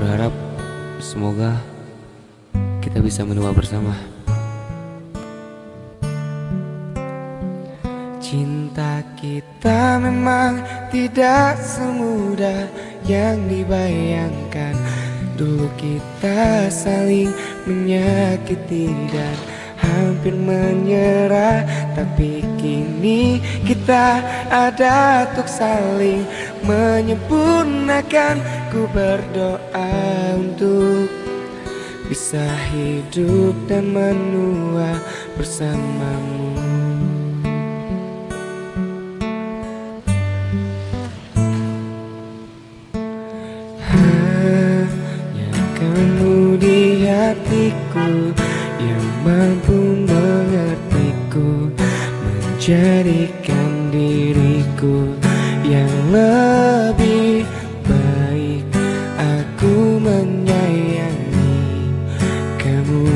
Berharap semoga kita bisa menua bersama. Cinta kita memang tidak semudah yang dibayangkan. Dulu kita saling menyakiti dan hampir menyerah, tapi kini kita ada untuk saling menyempurnakan. Ku berdoa untuk bisa hidup dan menua bersamamu. Hanya kamu di hatiku yang mampu mengertiku, menjadikan diriku yang lebih baik. Aku menyayangi kamu,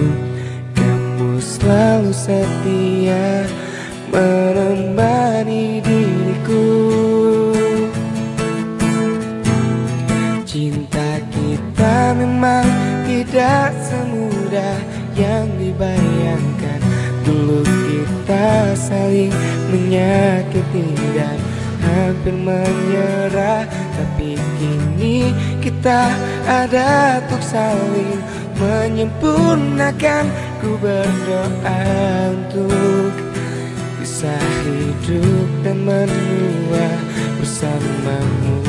kamu selalu setia menemani diriku. Cinta kita memang tidak semudah yang dibayangkan. Dulu kita saling menyakiti dan hampir menyerah, tapi kini kita ada untuk saling menyempurnakan. Ku berdoa untuk bisa hidup dan menua bersamamu.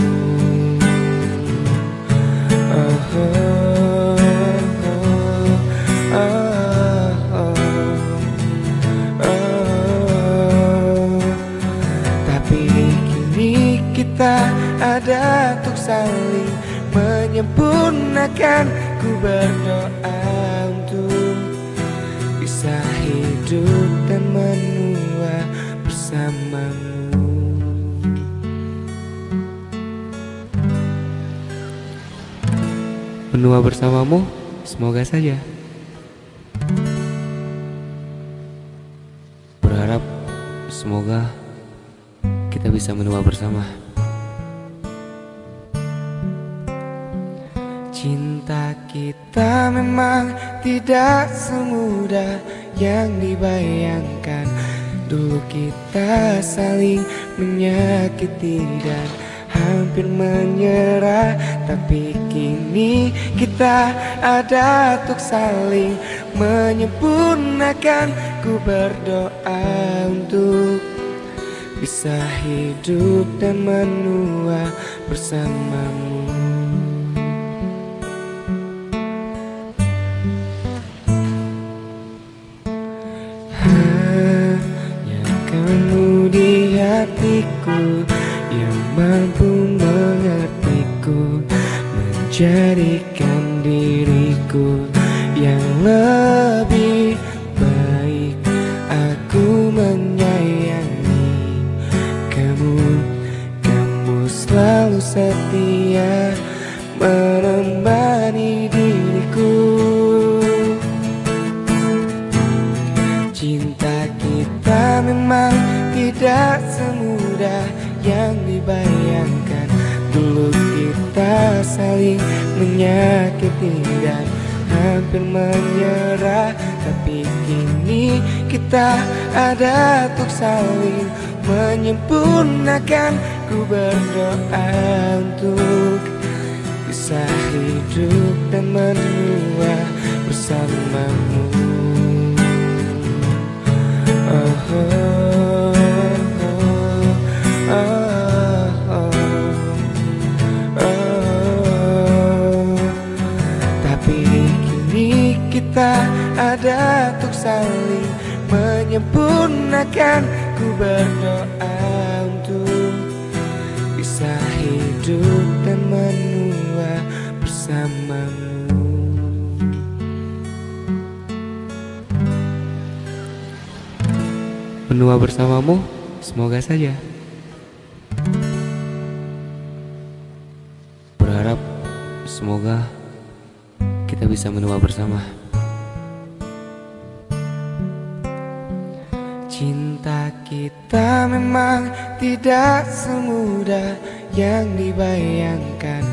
Tapi kini kita ada untuk saling menyempurnakan. Ku berdoa untuk bisa hidup dan menua bersamamu. Menua bersamamu, semoga saja. Berharap semoga kita bisa menua bersama. Cinta kita memang tidak semudah yang dibayangkan. Dulu kita saling menyakiti dan hampir menyerah, tapi kini kita ada untuk saling menyempurnakan. Ku berdoa untuk bisa hidup dan menua bersamamu. Hanya kamu di hatiku yang mampu mengertiku, menjadikan diriku yang lebih baik. Aku menyayangi kamu, kamu selalu setia menemani diriku. Cinta kita memang tidak semudah yang dibayangkan. Dulu kita saling menyakiti dan hampir menyerah, tapi kini kita ada untuk saling menyempurnakan. Ku berdoa untuk bisa hidup dan menua bersamamu. Tapi kini kita ada untuk saling menyempurnakan. Ku berdoa untuk bisa hidup dan menua bersamamu. Menua bersamamu, semoga saja. Berharap semoga kita bisa menua bersama. Cinta kita memang tidak semudah yang dibayangkan.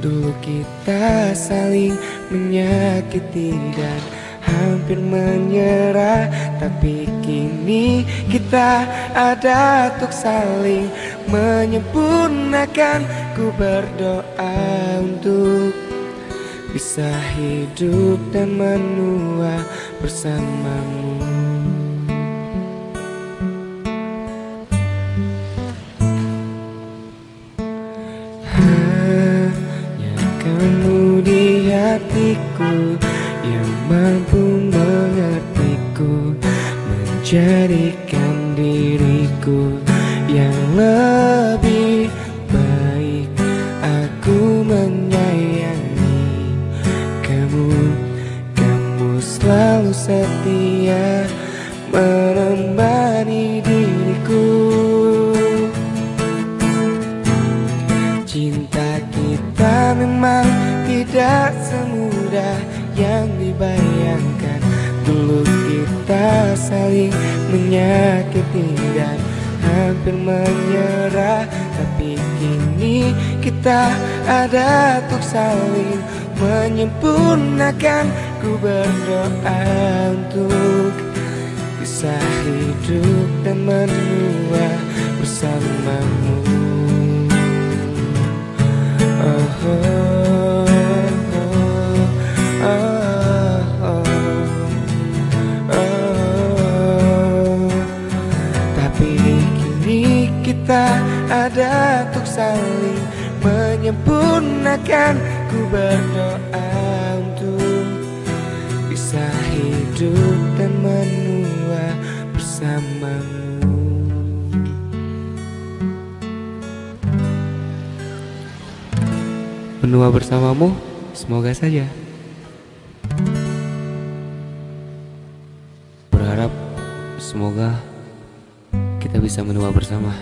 Dulu kita saling menyakiti dan hampir menyerah, tapi kini kita ada untuk saling menyempurnakan. Ku berdoa untuk bisa hidup dan menua bersamamu. Hanya kamu di hatiku yang mampu mengertiku, menjadikan diriku yang lebih baik. Aku menyayangi kamu, kamu selalu setia menemani diriku. Cinta kita memang tidak semudah yang dibayangkan. Dulu kita saling menyakiti dan hampir menyerah, tapi kini kita ada untuk saling menyempurnakan. Ku berdoa untuk bisa hidup dan menua bersamamu. Oh, oh, oh, oh, oh. Tapi kini kita ada untuk saling menyempurnakan. Ku berdoa untuk bisa hidup dan menua bersamamu. Menua bersamamu, semoga saja. Berharap semoga kita bisa menua bersama.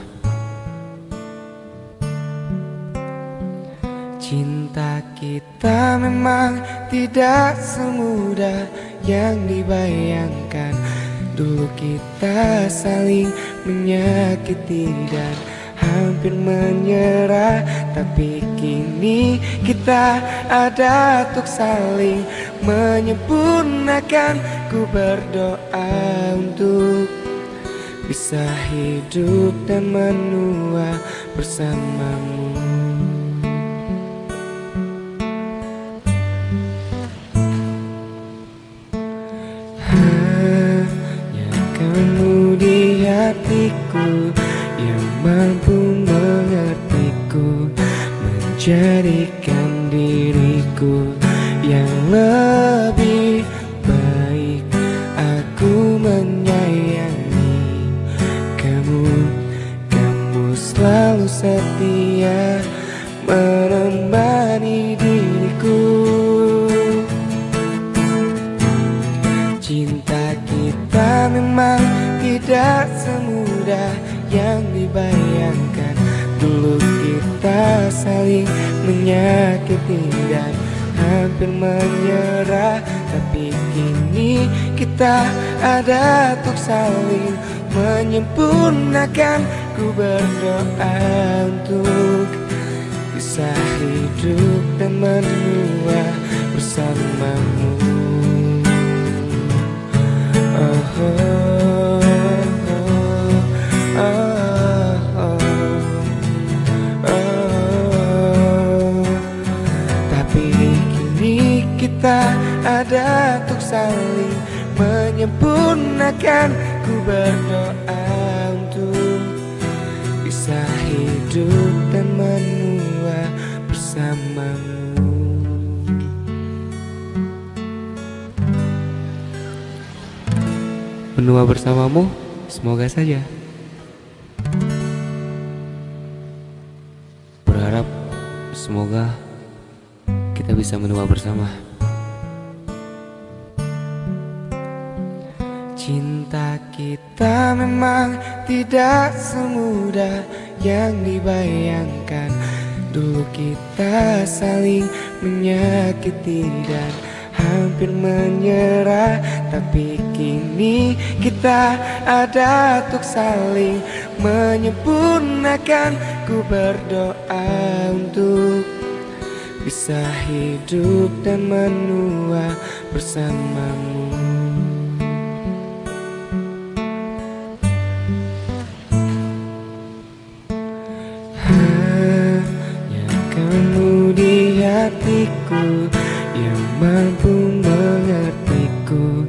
Cinta kita memang tidak semudah yang dibayangkan. Dulu kita saling menyakiti dan hampir menyerah, tapi kini kita ada untuk saling menyempurnakan. Ku berdoa untuk bisa hidup dan menua bersamamu. Hanya kamu di hatiku yang mampu mengertiku, menjadikan diriku yang lebih baik. Aku menyayangi kamu, kamu selalu setia menemani diriku. Cinta kita memang tidak semudah yang dibayangkan. Dulu kita saling menyakiti dan hampir menyerah, tapi kini kita ada untuk saling menyempurnakan. Ku berdoa untuk bisa hidup dan menua bersamamu. Oh, oh, oh, oh, oh. Tapi kini kita ada untuk saling menyempurnakan. Ku berdoa untuk bisa hidup dan menua bersamamu. Menua bersamamu, semoga saja. Berharap semoga kita bisa menua bersama. Cinta kita memang tidak semudah yang dibayangkan. Dulu kita saling menyakiti dan hampir menyerah, tapi kini kita ada untuk saling menyempurnakan. Ku berdoa untuk bisa hidup dan menua bersamamu. Hanya kamu di hatiku yang mampu mengertiku,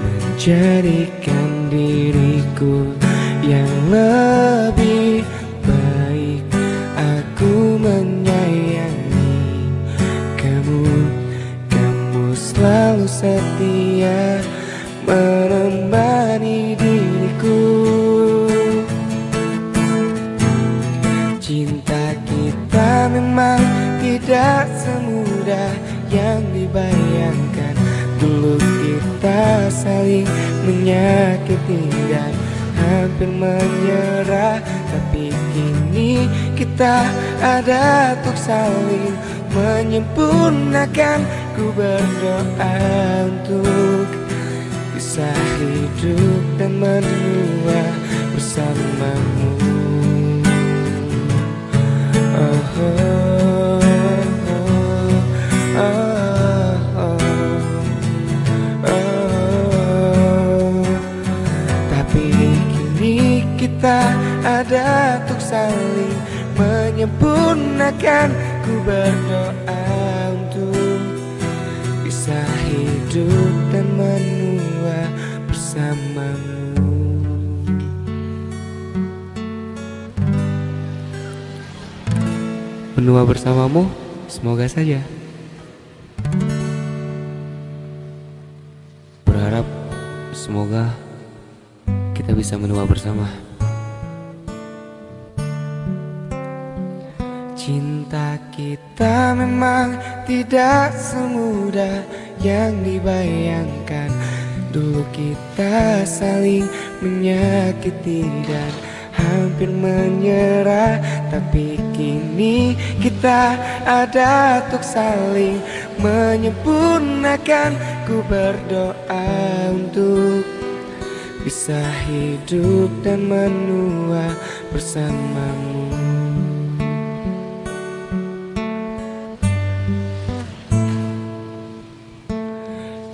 menjadikan diriku yang lebih baik. Aku menyayangi kamu, kamu selalu setia menemani diriku. Cinta kita memang tidak semudah yang dibayangkan. Dulu kita saling menyakiti dan hampir menyerah, tapi kini kita ada untuk saling menyempurnakan. Ku berdoa untuk bisa hidup dan menua bersamamu. Tapi kini kita ada untuk saling menyempurnakan. Ku berdoa untuk bisa hidup dan menua bersamamu. Menua bersamamu, semoga saja. Berharap semoga kita bisa menua bersama. Cinta kita memang tidak semudah yang dibayangkan. Dulu kita saling menyakiti dan hampir menyerah, tapi kini kita ada untuk saling menyempurnakan. Ku berdoa untuk bisa hidup dan menua bersamamu.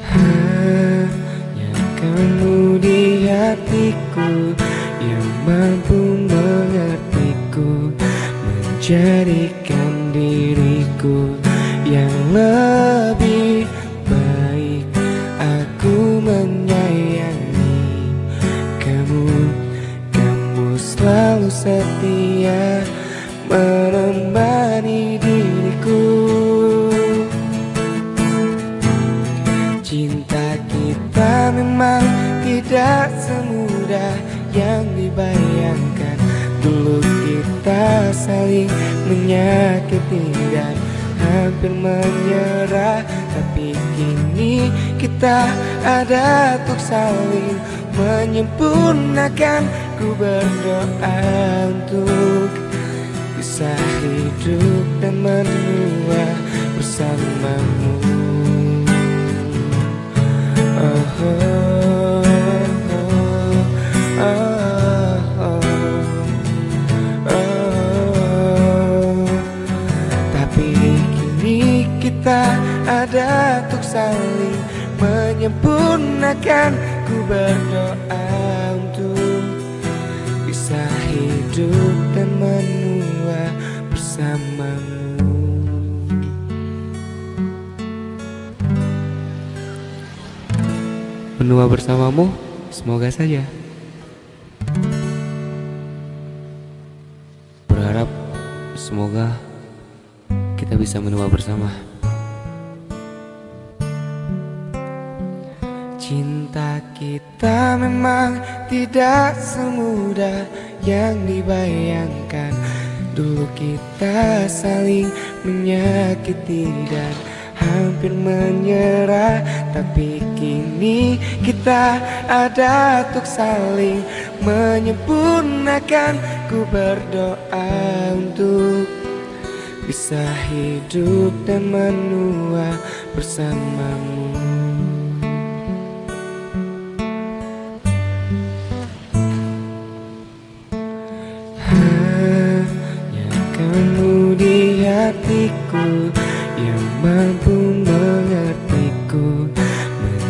Hanya kamu di hatiku yang mampu mengertiku, menjadikan diriku yang lebih baik. Aku menyayangi kamu, kamu selalu setia menemani diriku. Cinta kita memang tidak semudah yang dibayangkan. Dulu kita saling menyakiti dan hampir menyerah, tapi kini kita ada untuk saling menyempurnakan. Ku berdoa untuk bisa hidup dan menua bersamamu. Tapi kini kita ada untuk saling menyempurnakan. Ku berdoa untuk bisa hidup dan menua bersamamu. Menua bersamamu, semoga saja. Berharap semoga kita bisa menua bersama. Cinta kita memang tidak semudah yang dibayangkan. Dulu kita saling menyakiti dan hampir menyerah, tapi kini kita ada untuk saling menyempurnakan. Ku berdoa untuk bisa hidup dan menua bersamamu. Hanya kamu di hatiku yang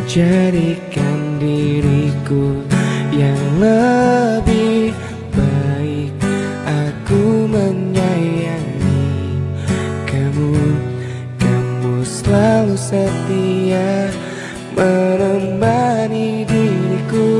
menjadikan diriku yang lebih baik. Aku menyayangi kamu, kamu selalu setia menemani diriku.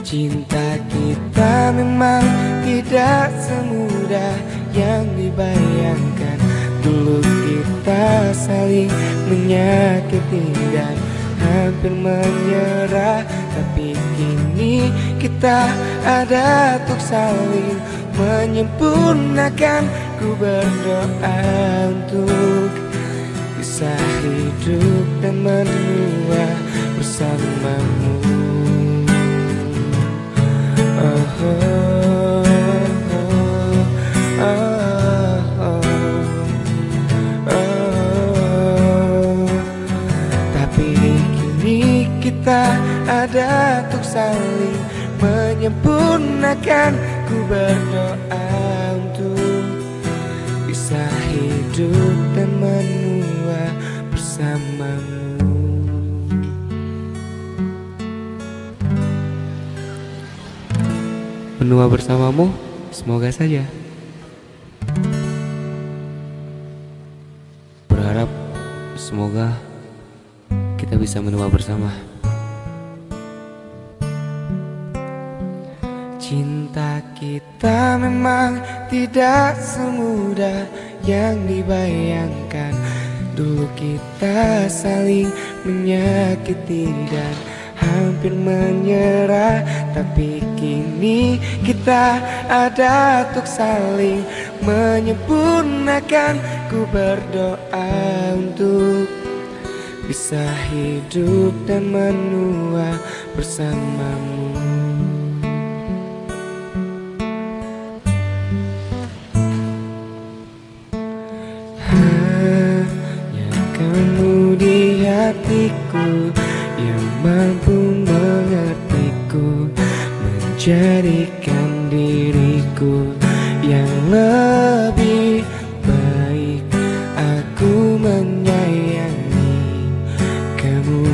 Cinta kita memang tidak semudah yang dibayangkan. Dulu kita saling menyakiti dan hampir menyerah, tapi kini kita ada untuk saling menyempurnakan. Ku berdoa untuk bisa hidup dan menua bersamamu. Oh, oh, oh, oh, oh. Tapi kini kita ada untuk saling menyempurnakan. Ku berdoa untuk bisa hidup dan menua bersamamu. Menua bersamamu, semoga saja. Berharap semoga kita bisa menua bersama. Cinta kita memang tidak semudah yang dibayangkan. Dulu kita saling menyakiti dan hampir menyerah, tapi kini kita ada untuk saling menyempurnakan. Ku berdoa untuk bisa hidup dan menua bersamamu. Hanya kamu di hatiku yang mampu mengertiku, menjadikan diriku yang lebih baik. Aku menyayangi kamu,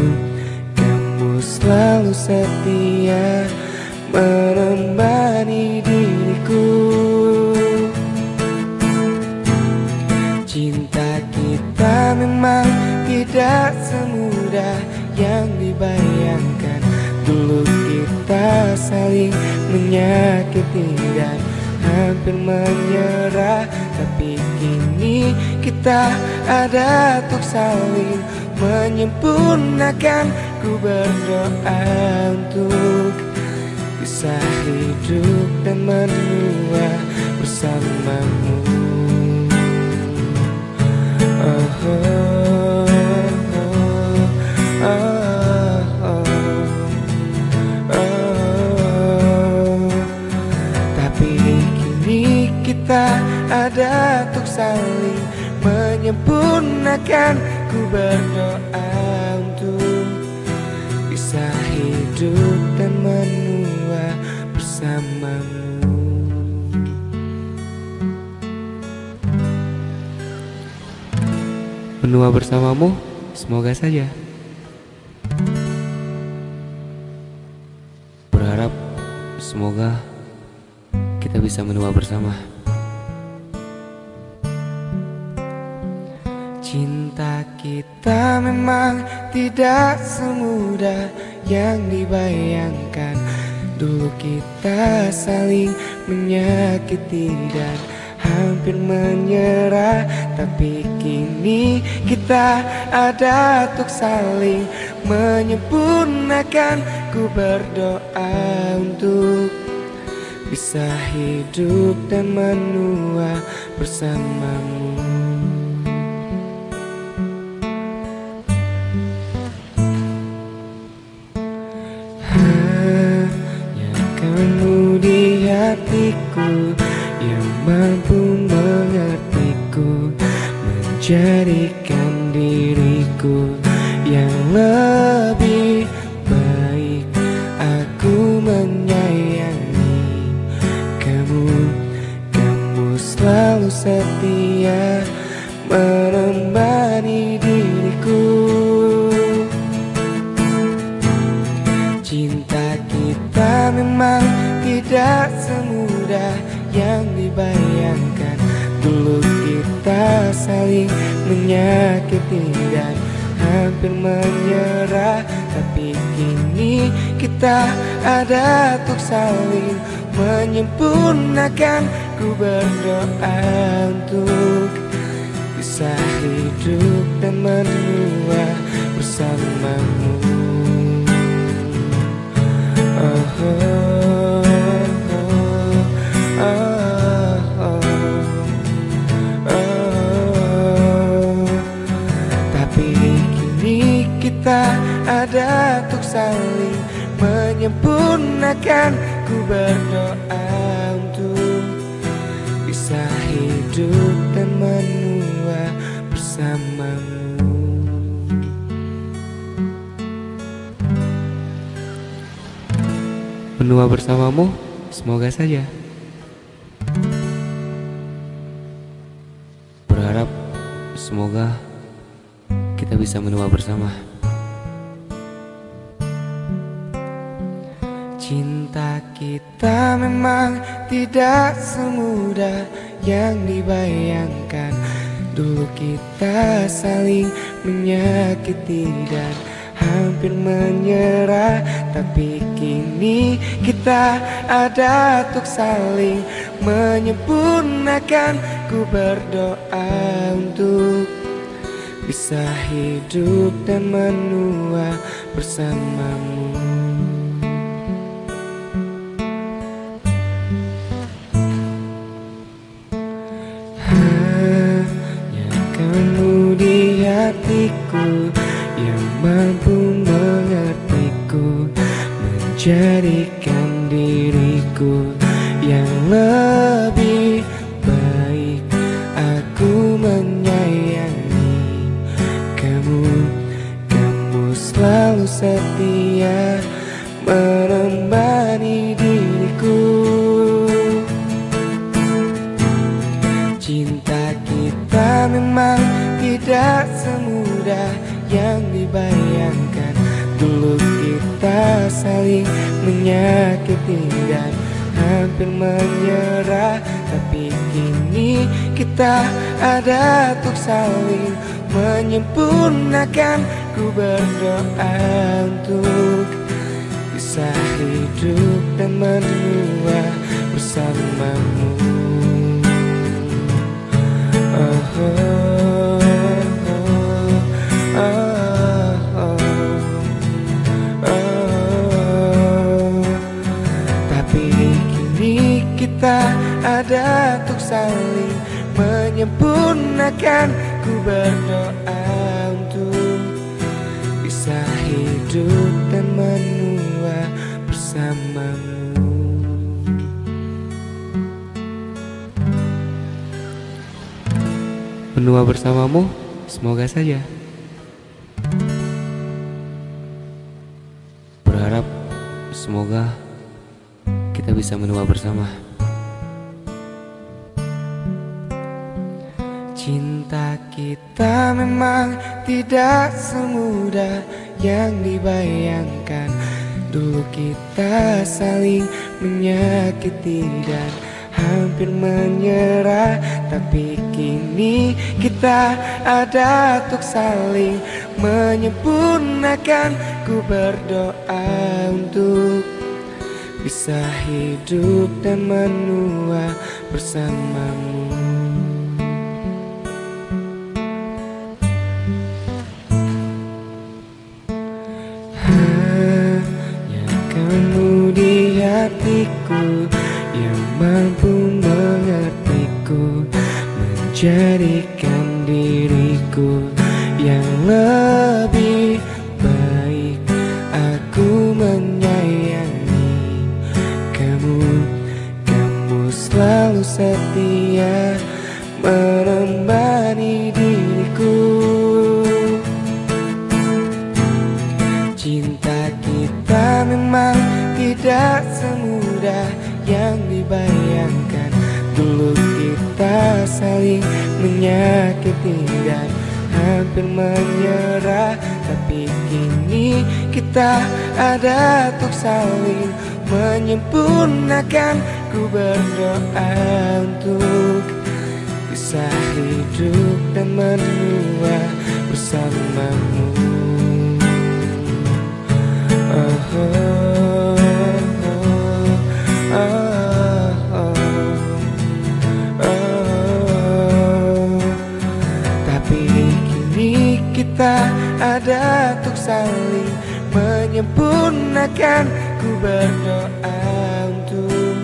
kamu selalu setia menemani diriku. Cinta kita memang tidak semudah yang dibayangkan. Dulu kita saling menyakiti dan hampir menyerah, tapi kini kita ada untuk saling menyempurnakan. Ku berdoa untuk bisa hidup dan menua bersamamu. Oh, oh, oh, oh, oh. Tapi kini kita ada untuk saling menyempurnakan. Ku berdoa untuk bisa hidup dan menua bersamamu. Menua bersamamu, semoga saja. Berharap semoga kita bisa menua bersama. Cinta kita memang tidak semudah yang dibayangkan. Dulu kita saling menyakiti dan hampir menyerah, tapi kini kita ada untuk saling menyempurnakan. Ku berdoa untuk bisa hidup dan menua bersamamu. Hanya kamu di hatiku yang mampu mengertiku, menjadikan diriku yang lebih baik. Aku menyayangi kamu, kamu selalu setia menemani diriku. saling menyakiti dan hampir menyerah, tapi kini kita ada untuk saling menyempurnakan. Ku berdoa untuk bisa hidup dan menua bersamamu. Oh, oh, oh, oh, oh. Tapi kini kita ada untuk saling menyempurnakan. Ku berdoa untuk bisa hidup dan menua bersamamu. Menua bersamamu, semoga saja. Berharap semoga kita bisa menua bersama. Cinta kita memang tidak semudah yang dibayangkan. Dulu kita saling menyakiti dan hampir menyerah, tapi kini kita ada untuk saling menyempurnakan. Ku berdoa untuk bisa hidup dan menua bersamamu. Hanya kamu di hatiku yang mampu mengertiku, menjadikan diriku yang lebih baik. Aku menyayangi kamu, kamu selalu setia menemani diriku. Cinta kita memang tidak semudah yang dibayangkan. Dulu kita saling menyakiti dan hampir menyerah, tapi kini kita ada untuk saling menyempurnakan. Ku berdoa untuk bisa hidup dan menua bersamamu. Oh, oh, oh, oh, oh. Tapi kini kita ada untuk saling menyempurnakan. Ku berdoa untuk bisa hidup dan menua bersamamu. Menua bersamamu, semoga saja. Berharap semoga kita bisa menua bersama. Cinta kita memang tidak semudah yang dibayangkan. Dulu kita saling menyakiti dan hampir menyerah, tapi kini kita ada untuk saling menyempurnakan. Ku berdoa untuk bisa hidup dan menua bersamamu. Hanya kamu di hatiku yang mampu mengertiku, menjadikan diriku yang lebih baik. Aku menyayangi kamu, kamu selalu setia menemani diriku. Cinta kita memang tidak semudah yang dibayangkan. Dulu kita saling menyakiti dan hampir menyerah, tapi kini kita ada untuk saling menyempurnakan. Ku berdoa untuk bisa hidup dan menua bersamamu. Oh, oh, oh, oh, oh. Tapi kini kita ada untuk saling menyempurnakan. Ku berdoa untuk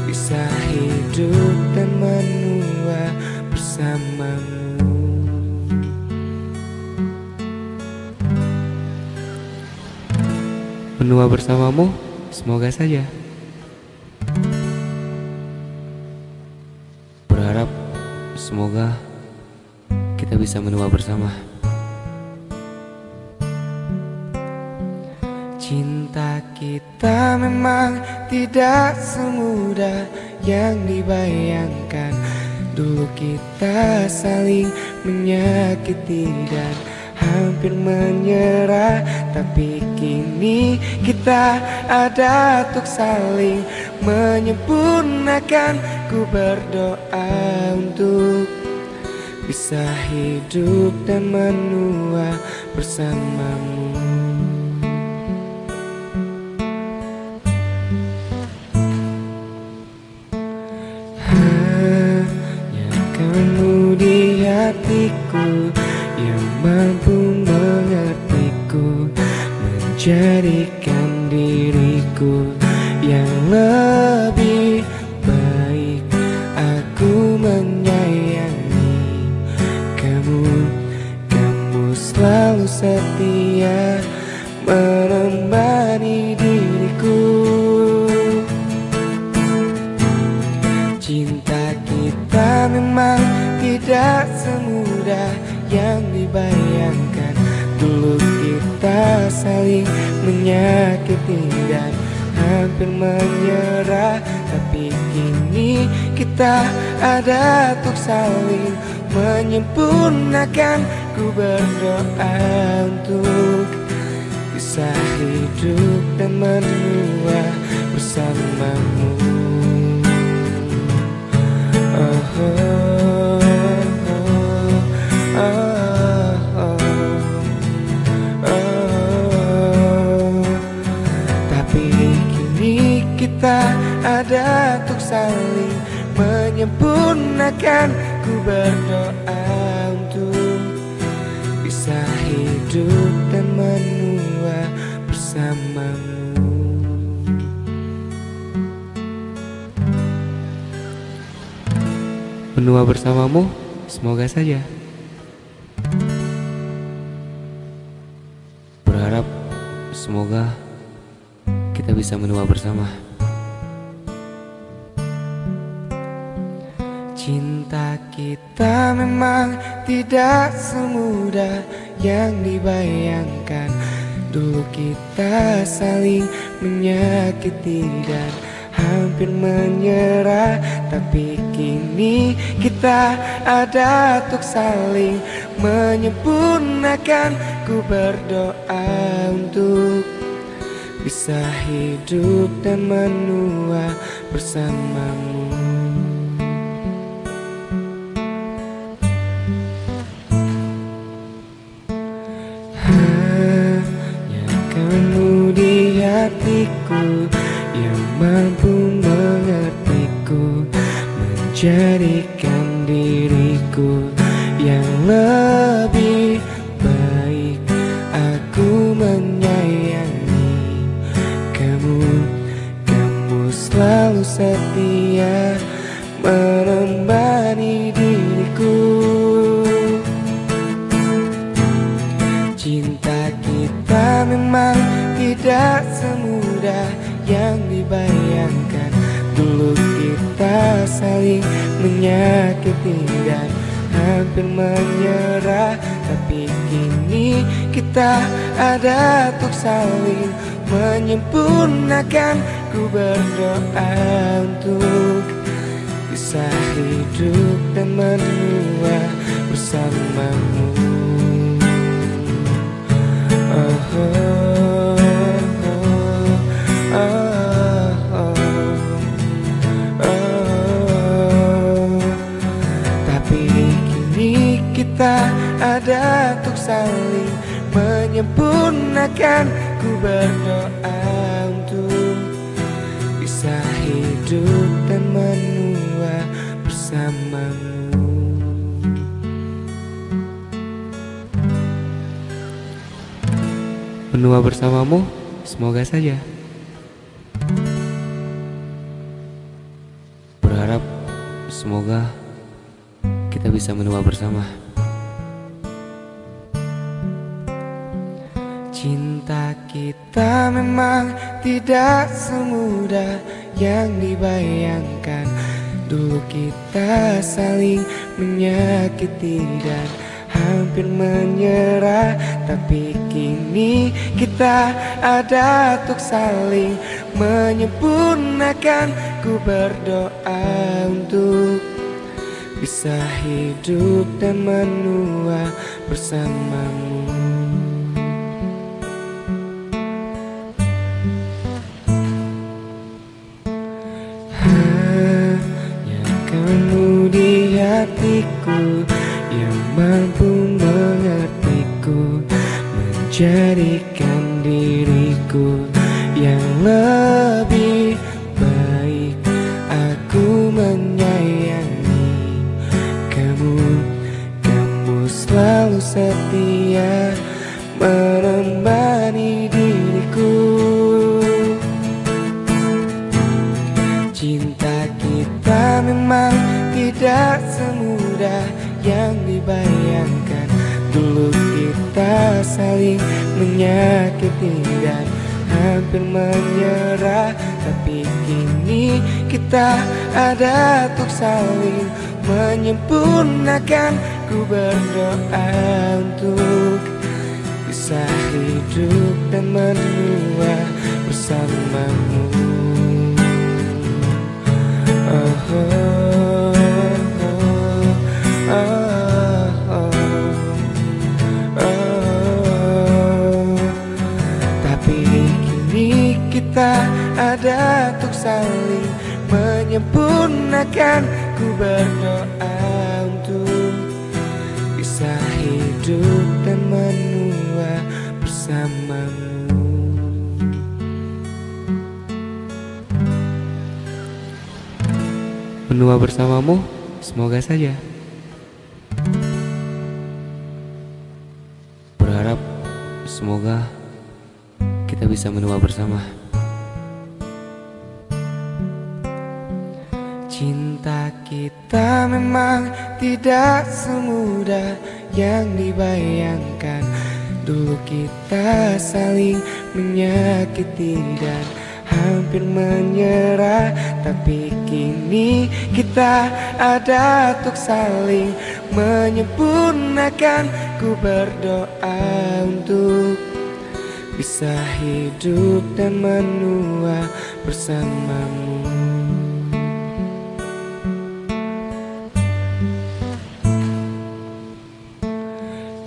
bisa hidup dan menua bersamamu. Menua bersamamu, semoga saja. Berharap semoga kita bisa menua bersama. Cinta kita memang tidak semudah yang dibayangkan. Dulu kita saling menyakiti dan hampir menyerah. Tapi kini kita ada untuk saling menyempurnakan. Ku berdoa untuk bisa hidup dan menua bersamamu. Hanya kamu di hatiku yang mampu mengertiku, menjadikan diriku yang lebih baik. Aku menyayangi kamu, kamu selalu setia menemani diriku. Cinta kita memang tidak semudah yang dibayangkan. Dulu kita saling menyakiti dan hampir menyerah. Tapi kini kita ada untuk saling menyempurnakan. Ku berdoa untuk bisa hidup dan menua bersamamu. Oh, oh, oh, oh, oh. Tapi kini kita ada untuk saling menyempurnakan. Ku berdoa untuk bisa hidup dan menua bersamamu. Menua bersamamu, semoga saja. Berharap semoga kita bisa menua bersama. Cinta kita memang tidak semudah yang dibayangkan. Dulu kita saling menyakiti dan hampir menyerah. Tapi kini kita ada untuk saling menyempurnakan. Ku berdoa untuk bisa hidup dan menua bersamamu. Hanya kamu di hatiku yang mampu mengertiku, menjadikan diriku yang lebih baik. Aku menyayangi kamu, kamu selalu setia menemani diriku. Cinta kita memang tidak semudah yang dibayangkan. Dulu kita saling menyakiti dan hampir menyerah. Tapi kini kita ada untuk saling menyempurnakan. Ku berdoa untuk bisa hidup dan menua bersamamu. Oh, oh, oh, oh, oh. Tapi kini kita ada untuk saling menyempurnakan. Ku berdoa untuk bisa hidup dan menua bersamamu. Menua bersamamu, semoga saja. Berharap semoga kita bisa menua bersama. Cinta kita memang tidak semudah yang dibayangkan. Dulu kita saling menyakiti dan hampir menyerah, tapi kini kita ada untuk saling menyempurnakan. Ku berdoa untuk bisa hidup dan menua bersamamu. Hanya kamu di hatiku yang mampu mengertiku, menjadikan diriku yang lebih baik. Aku menyayangi kamu, kamu selalu setia menemani diriku. Cinta kita memang tidak semudah yang dibayangkan. Dulu kita saling menyakiti dan hampir menyerah, tapi kini kita ada untuk saling menyempurnakan. Ku berdoa untuk bisa hidup dan menua bersamamu. Tapi kini kita ada untuk saling menyempurnakan. Ku berdoa untuk bisa hidup dan menua bersamamu. Menua bersamamu, semoga saja. Berharap semoga kita bisa menua bersama. Cinta kita memang tidak semudah yang dibayangkan. Dulu kita saling menyakiti dan hampir menyerah, tapi kini kita ada untuk saling menyempurnakan. Ku berdoa untuk bisa hidup dan menua bersamamu.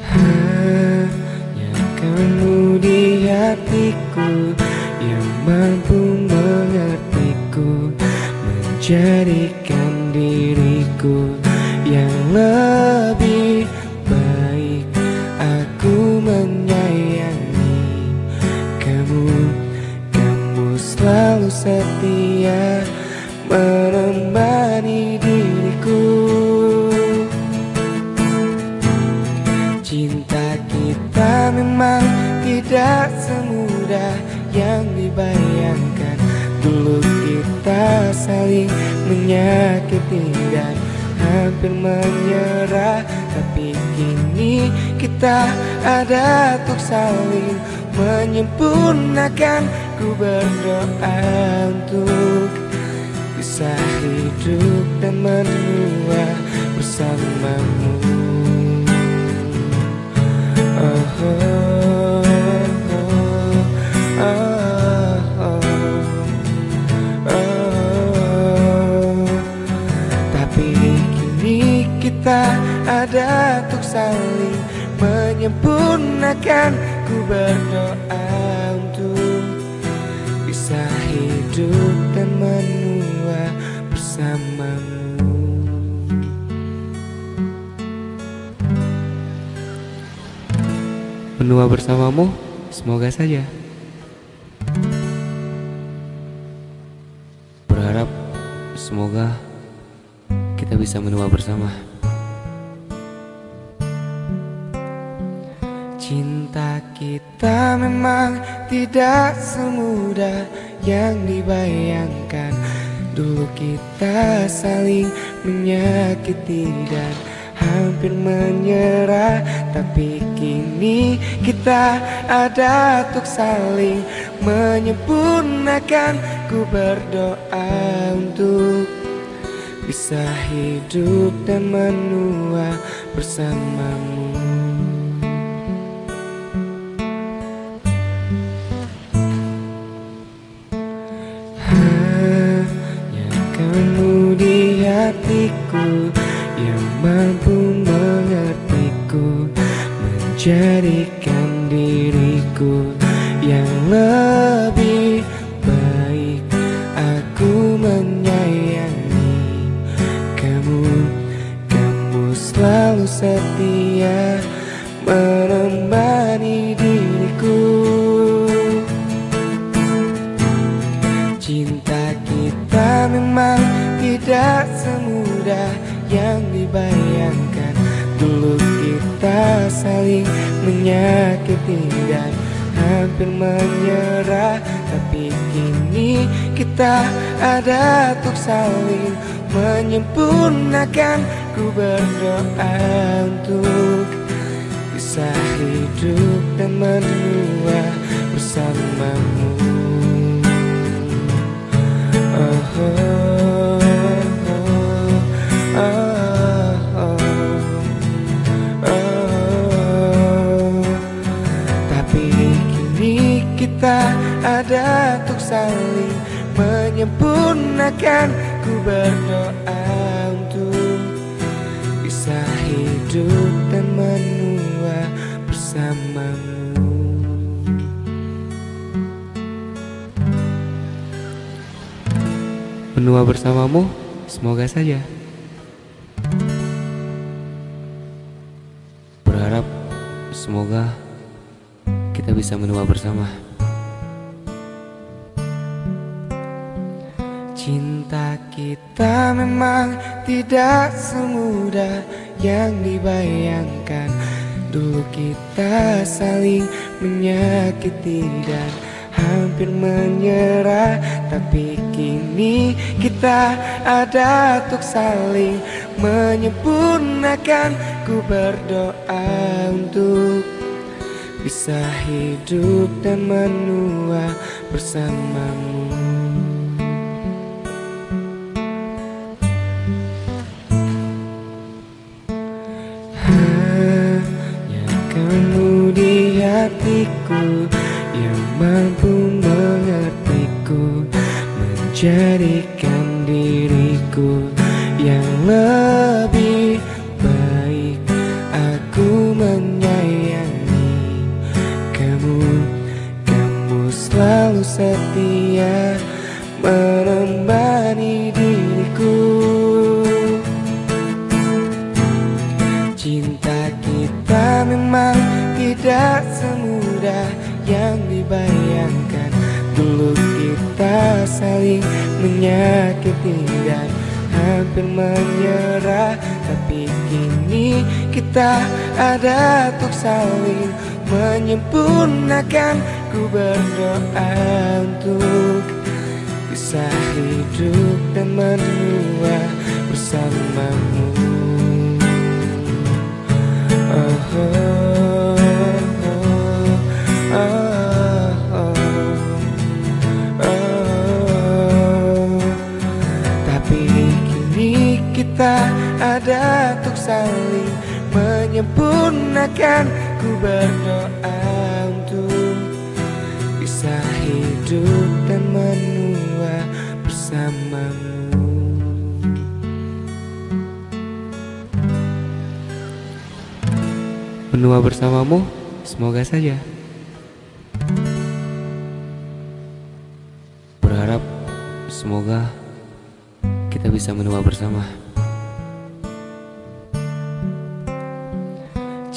Hanya kamu di hatiku yang mampu mengertiku, menjadikan diriku yang lebih baik. Aku menyayangi kamu, kamu selalu setia menemani diriku. Cinta kita memang tidak semudah yang dibayangkan. Dulu kita saling menyakiti dan hampir menyerah, tapi kini kita ada untuk saling menyempurnakan. Ku berdoa untuk bisa hidup dan menua bersamamu. Tapi kini kita ada untuk saling menyempurnakan. Ku berdoa untuk bisa hidup dan menua bersamamu. Menua bersamamu, semoga saja. Berharap semoga kita bisa menua bersama. Cinta kita memang tidak semudah yang dibayangkan. Dulu kita saling menyakiti dan hampir menyerah, tapi kini kita ada untuk saling menyempurnakan. Ku berdoa untuk bisa hidup dan menua bersamamu. Hanya kamu di hatiku yang mampu mengertiku, menjadikan diriku yang lebih baik. Aku menyayangi kamu, kamu selalu setia menemani diriku. Cinta kita memang tidak semudah yang dibayangkan. Dulu kita saling menyakiti dan hampir menyerah, tapi kini kita ada untuk saling menyempurnakan. Ku berdoa untuk bisa hidup dan menua bersamamu. Tapi kini kita ada untuk saling menyempurnakan. Ku berdoa untuk bisa hidup dan menua bersamamu. Menua bersamamu, semoga saja. Berharap semoga kita bisa menua bersama. Cinta kita memang tidak semudah yang dibayangkan. Dulu kita saling menyakiti dan hampir menyerah, tapi kini kita ada untuk saling menyempurnakan. Ku berdoa untuk bisa hidup dan menua bersamamu. Hanya kamu di hatiku yang mampu mengertiku, menjadikan diriku yang lebih baik. Aku menyayangi kamu, kamu selalu setia menemani diriku. Cinta kita memang tidak semudah yang dibayangkan. Dulu kita saling menyakiti dan hampir menyerah, tapi kini kita ada untuk saling menyempurnakan. Ku berdoa untuk bisa hidup dan menua bersamamu. Tapi kini kita ada untuk saling menyempurnakan. Ku berdoa untuk bisa hidup dan menua bersamamu. Menua bersamamu, semoga saja. Berharap semoga kita bisa menua bersama.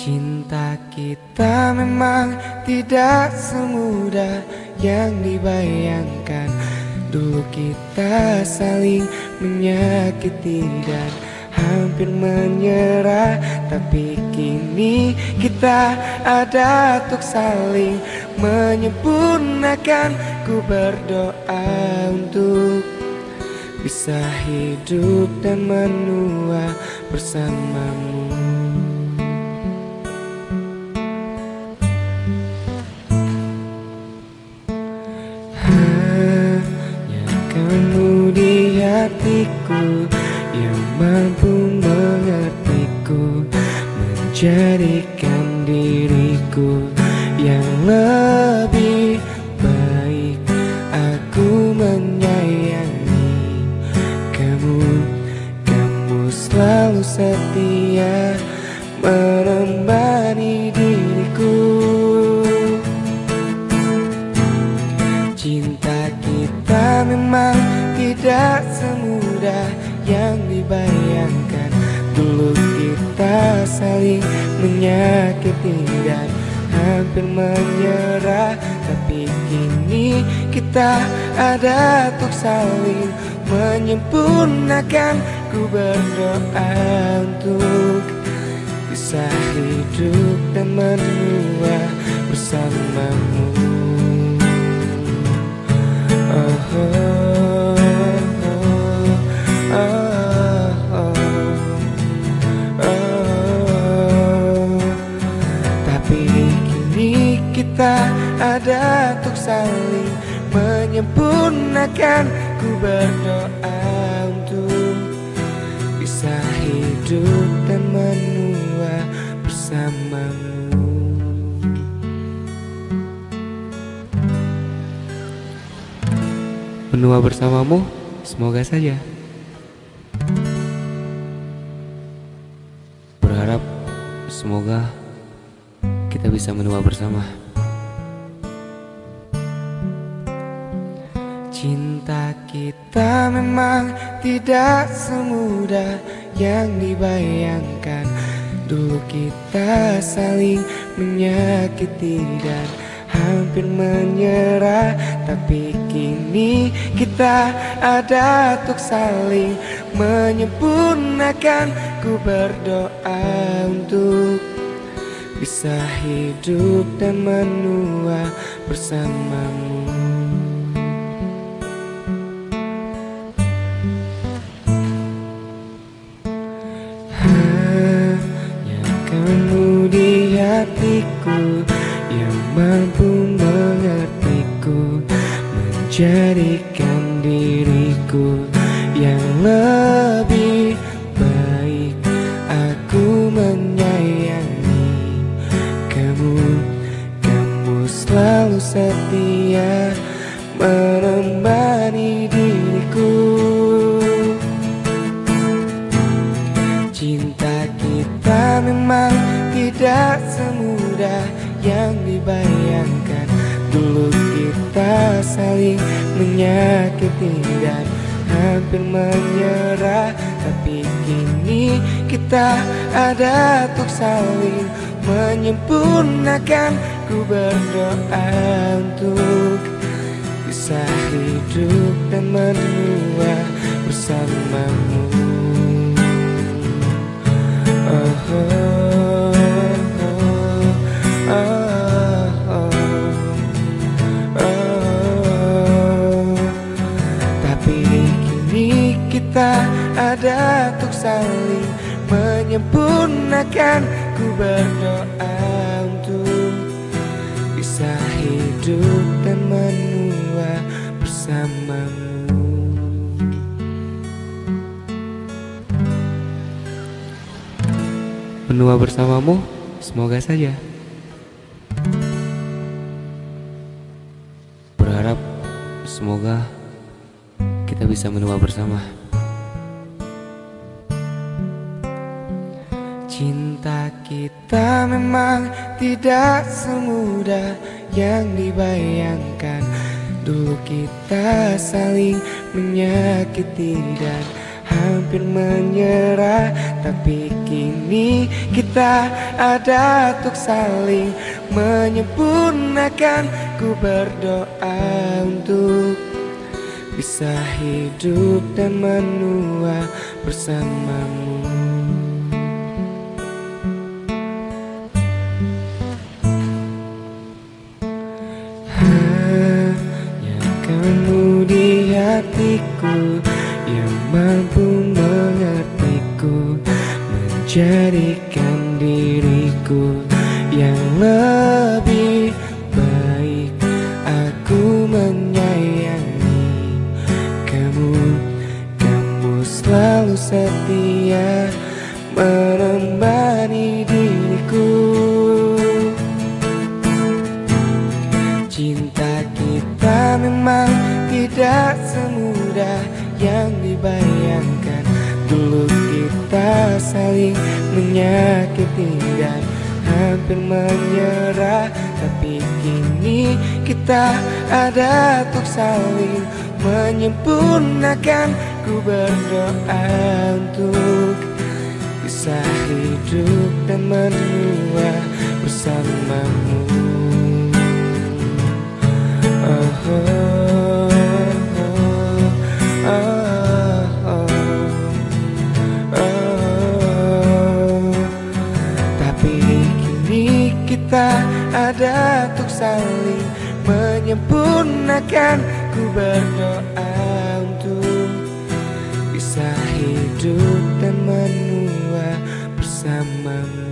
Cinta kita memang tidak semudah yang dibayangkan. Dulu kita saling menyakiti dan hampir menyerah, tapi kini kita ada untuk saling menyempurnakan. Ku berdoa untuk bisa hidup dan menua bersamamu. Hanya kamu di hatiku yang mampu mengertiku, menjadikan diriku yang lebih baik. Aku menyayangi kamu, kamu selalu setia menemani diriku. Cinta kita memang tidak semudah yang dibayangkan. Dulu kita saling menyakiti dan hampir menyerah, tapi kini kita ada untuk saling menyempurnakan. Ku berdoa untuk bisa hidup dan menua bersamamu. Tapi kini kita ada untuk saling menyempurnakan. Ku berdoa untuk bisa hidup dan menua bersamamu. Menua bersamamu, semoga saja. Berharap semoga kita bisa menua bersama. Cinta kita memang tidak semudah yang dibayangkan. Dulu kita saling menyakiti dan hampir menyerah, tapi kini kita ada untuk saling menyempurnakan. Ku berdoa untuk bisa hidup dan menua bersamamu. Hanya kamu di hatiku yang mampu mengertiku, menjadikan diriku yang lebih baik. Aku menyayangi kamu, kamu selalu setia menemani diriku. Cinta kita memang tidak semudah yang dibayangkan. Dulu kita saling menyakiti dan hampir menyerah, tapi kini kita ada untuk saling menyempurnakan. Ku berdoa untuk bisa hidup dan menua bersamamu. Tapi kini kita ada untuk saling menyempurnakan. Ku berdoa untuk bisa hidup dan menua bersamamu. Menua bersamamu, semoga saja. Berharap semoga kita bisa menua bersama. Cinta kita memang tidak semudah yang dibayangkan. Dulu kita saling menyakiti dan hampir menyerah, tapi kini kita ada untuk saling menyempurnakan. Ku berdoa untuk bisa hidup dan menua bersamamu. Hanya kamu di hatiku yang mampu mengertiku, menjadikan diriku yang lebih baik. Aku menyayangi kamu, kamu selalu setia menemani diriku. Cinta kita memang tidak semudah yang dibayangkan. Dulu kita saling menyakiti dan hampir menyerah, tapi kini kita ada untuk saling menyempurnakan. Ku berdoa untuk bisa hidup dan menua bersamamu. Tapi kini kita ada untuk saling menyempurnakan. Ku berdoa untuk bisa hidup dan menua bersamamu.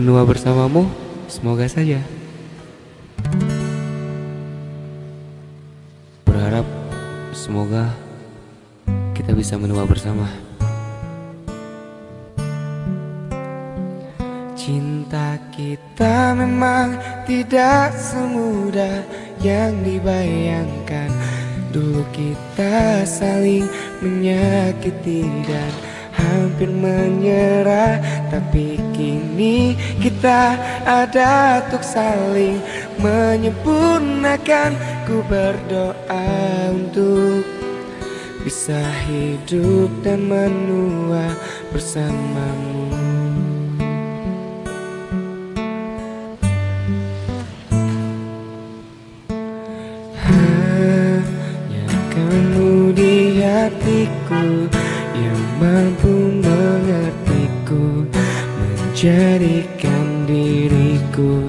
Menua bersamamu, semoga saja. Berharap semoga kita bisa menua bersama. Cinta kita memang tidak semudah yang dibayangkan. Dulu kita saling menyakiti dan hampir menyerah, tapi kini kita ada untuk saling menyempurnakan. Ku berdoa untuk bisa hidup dan menua bersamamu. Hanya kamu di hatiku yang mampu mengertiku, menjadikan diriku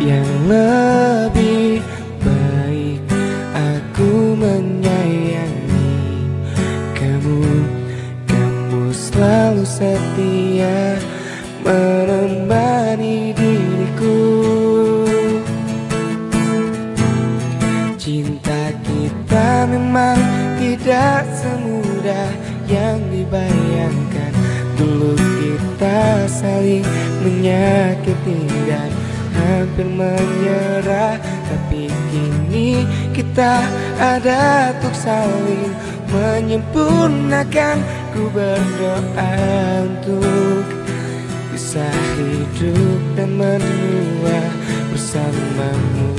yang lebih baik. Aku menyayangi kamu, kamu selalu setia menemani diriku. Cinta kita memang tidak semudah yang dibayangkan. Dulu kita saling menyakiti dan hampir menyerah, tapi kini kita ada untuk saling menyempurnakan. Ku berdoa untuk bisa hidup dan menua bersamamu.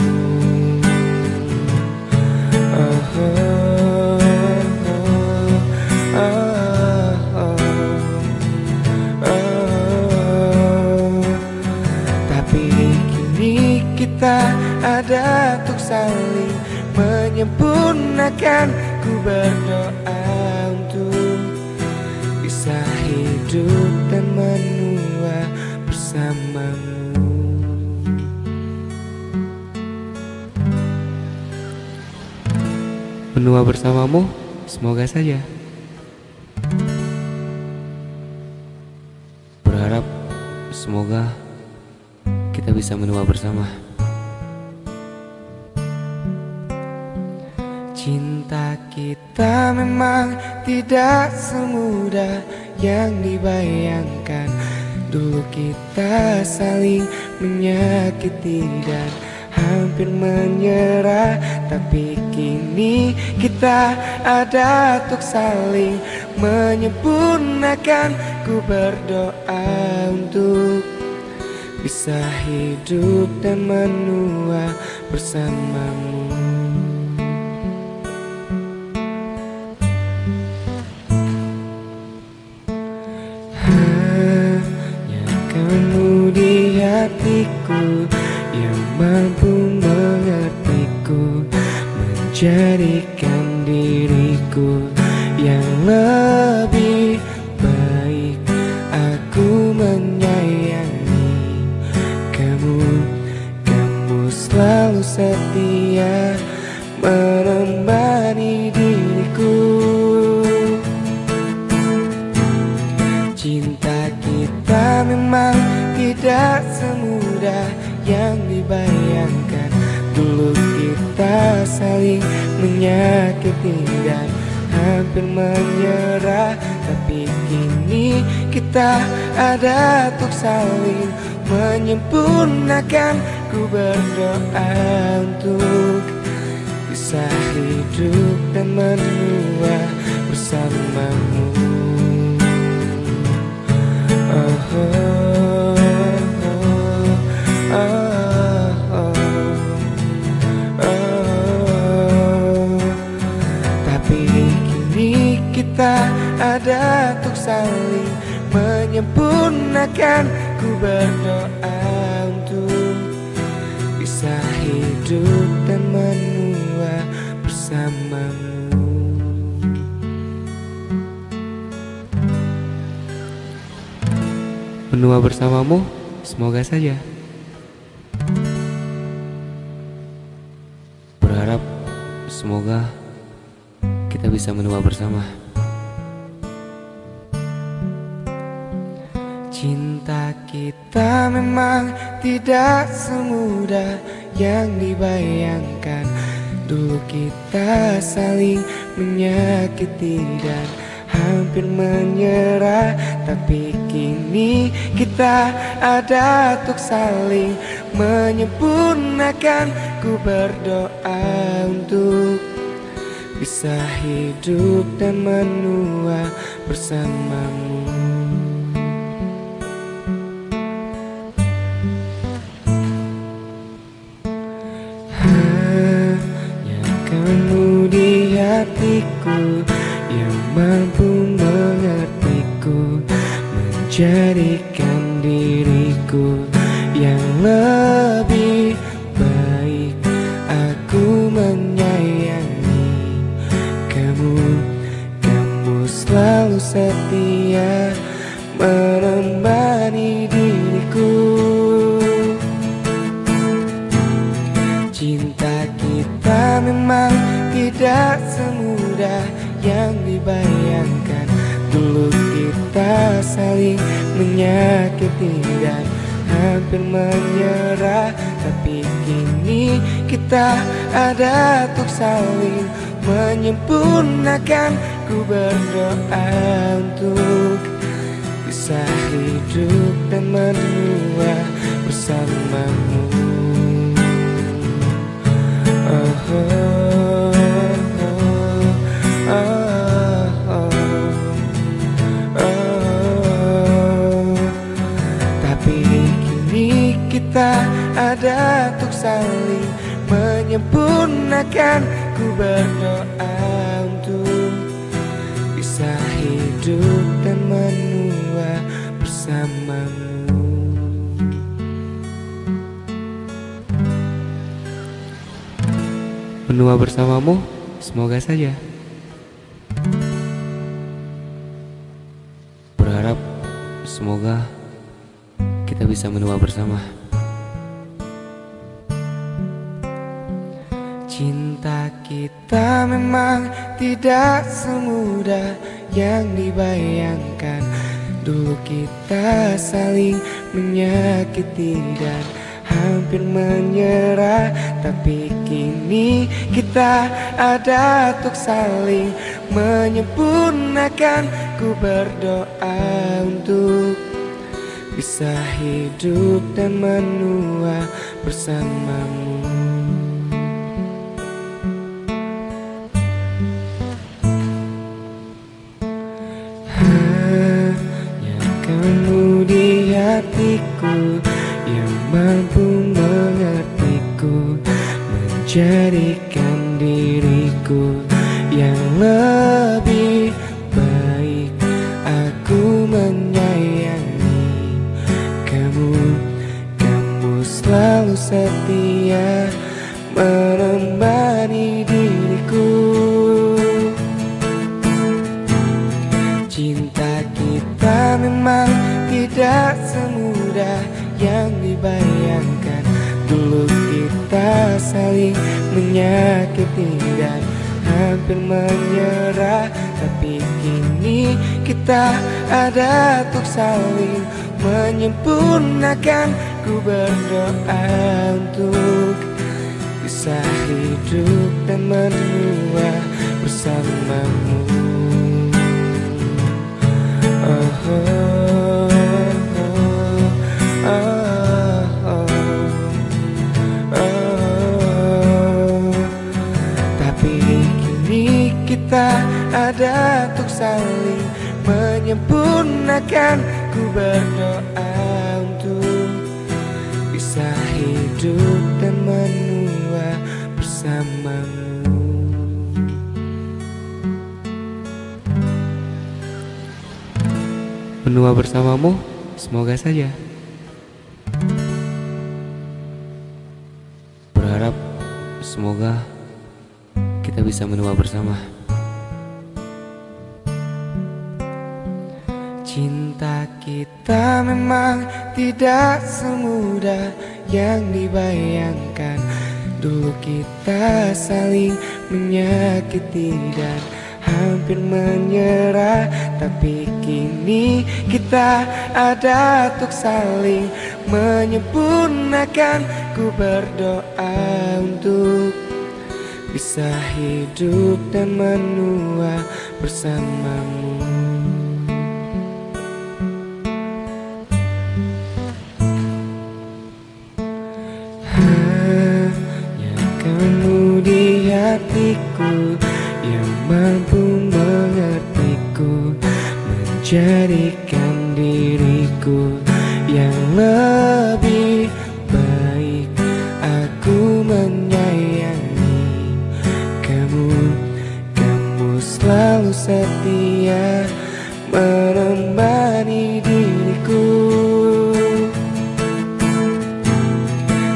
Tapi kini kita ada untuk saling menyempurnakan. Ku berdoa untuk bisa hidup dan menua bersamamu. Menua bersamamu, semoga saja. Berharap semoga kita bisa menua bersama. Cinta kita memang tidak semudah yang dibayangkan. Dulu kita saling menyakiti dan hampir menyerah, tapi kini kita ada untuk saling menyempurnakan. Ku berdoa untuk bisa hidup dan menua bersamamu. hatiku, yang mampu mengertiku, menjadikan diriku yang lebih baik. Aku menyayangi kamu, kamu selalu setia menemani diriku. Cinta kita memang tidak semudah yang dibayangkan. Dulu kita saling menyakiti dan hampir menyerah, tapi kini kita ada untuk saling menyempurnakan. Ku berdoa untuk bisa hidup dan menua bersamamu. Oh, oh, oh, oh, oh. Tapi kini kita ada untuk saling menyempurnakan. Ku berdoa untuk bisa hidup dan menua bersamamu. Menua bersamamu, semoga saja. Berharap semoga kita bisa menua bersama. Cinta kita memang tidak semudah yang dibayangkan. Dulu kita saling menyakiti dan hampir menyerah, tapi kini kita ada untuk saling menyempurnakan. Ku berdoa untuk bisa hidup dan menua bersamamu. Hanya kamu di hatiku, yang mampu mengertiku, menjadikan diriku yang lebih baik. Aku menyayangi kamu, kamu selalu setia menemani diriku. Cinta kita memang tidak semudah yang dibayangkan. Dulu kita saling menyakiti dan hampir menyerah, tapi kini kita ada untuk saling menyempurnakan. Ku berdoa untuk bisa hidup dan menua bersamamu. Oh, oh, oh, oh, oh. Tapi kini kita ada untuk saling menyempurnakan. Ku berdoa untuk bisa hidup dan menua bersamamu. Menua bersamamu, semoga saja. Berharap semoga kita bisa menua bersama. Cinta kita memang tidak semudah yang dibayangkan. Dulu kita saling menyakiti dan hampir menyerah, tapi kini kita ada untuk saling menyempurnakan. Ku berdoa untuk bisa hidup dan menua bersamamu. Hanya kamu di hatiku, yang mampu mengertiku, menjadikan diriku yang lebih baik. Aku menyayangi kamu, kamu Cinta kita memang tidak semudah yang dibayangkan. Dulu kita saling menyakiti dan hampir menyerah, tapi kini kita ada untuk saling menyempurnakan. Ku berdoa untuk bisa hidup dan menua bersamamu. Tapi kini kita ada untuk saling menyempurnakan. Ku berdoa untuk bisa hidup dan menua bersamamu. Menua bersamamu, semoga saja. Berharap semoga kita bisa menua bersama. Cinta kita memang tidak semudah yang dibayangkan. Dulu kita saling menyakiti dan hampir menyerah, tapi kini kita ada untuk saling menyempurnakan. Ku berdoa untuk bisa hidup dan menua bersamamu. Hanya kamu di hatiku yang mampu mengertiku, menjadikan diriku yang lebih baik. Aku menyayangi kamu, kamu selalu setia menemani diriku.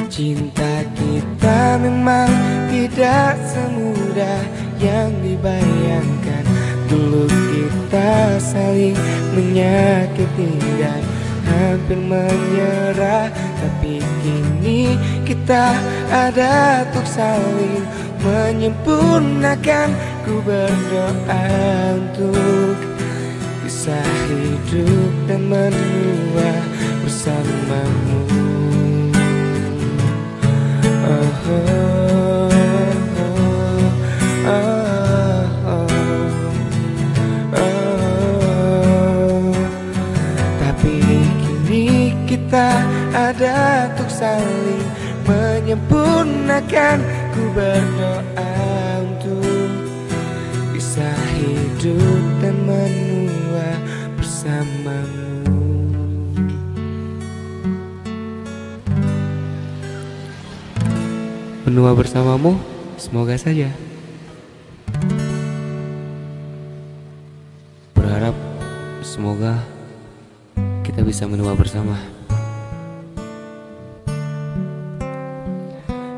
Cinta kita memang tidak semudah yang dibayangkan. Dulu kita saling menyakiti dan hampir menyerah, tapi kini kita ada untuk saling menyempurnakan. Ku berdoa untuk bisa hidup dan menua bersamamu. Tapi kini kita ada untuk saling menyempurnakan. Ku berdoa untuk bisa hidup dan menua bersamamu. Menua bersamamu, semoga saja. Berharap semoga kita bisa menua bersama.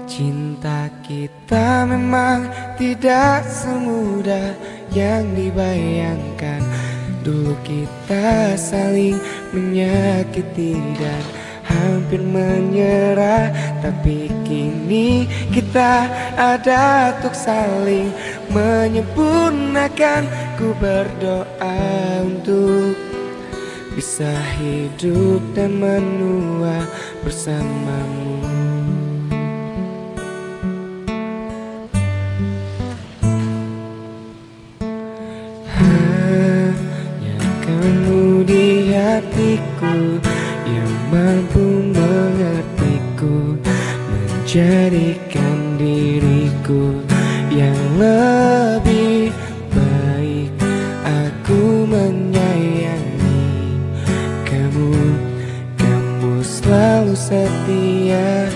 Cinta kita memang tidak semudah yang dibayangkan. Dulu kita saling menyakiti dan hampir menyerah, tapi kini kita ada untuk saling menyempurnakan. Ku berdoa untuk bisa hidup dan menua bersamamu. Hanya kamu di hatiku yang mampu mengertiku, menjadikan diriku yang lebih baik. Aku menyayangi kamu, kamu selalu setia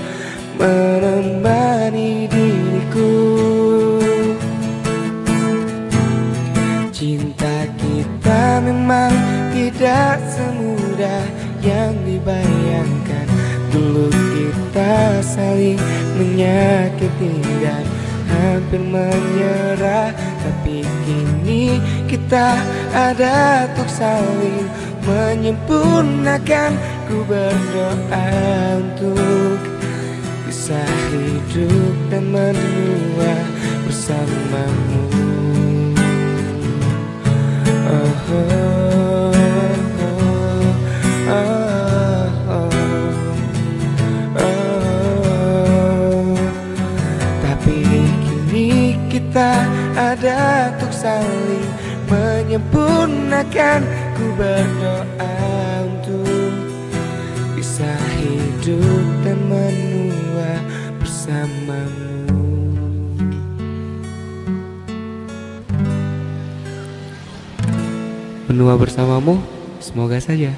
menemani diriku. Cinta kita memang tidak semudah yang dibayangkan. Dulu kita saling menyakiti dan hampir menyerah, tapi kini kita kita ada untuk saling menyempurnakan. Ku berdoa untuk bisa hidup dan menua bersamamu. Oh, oh, oh, oh, oh. Tapi kini kita ada untuk saling menyempurnakan. Ku berdoa untuk bisa hidup dan menua bersamamu. Menua bersamamu, semoga saja.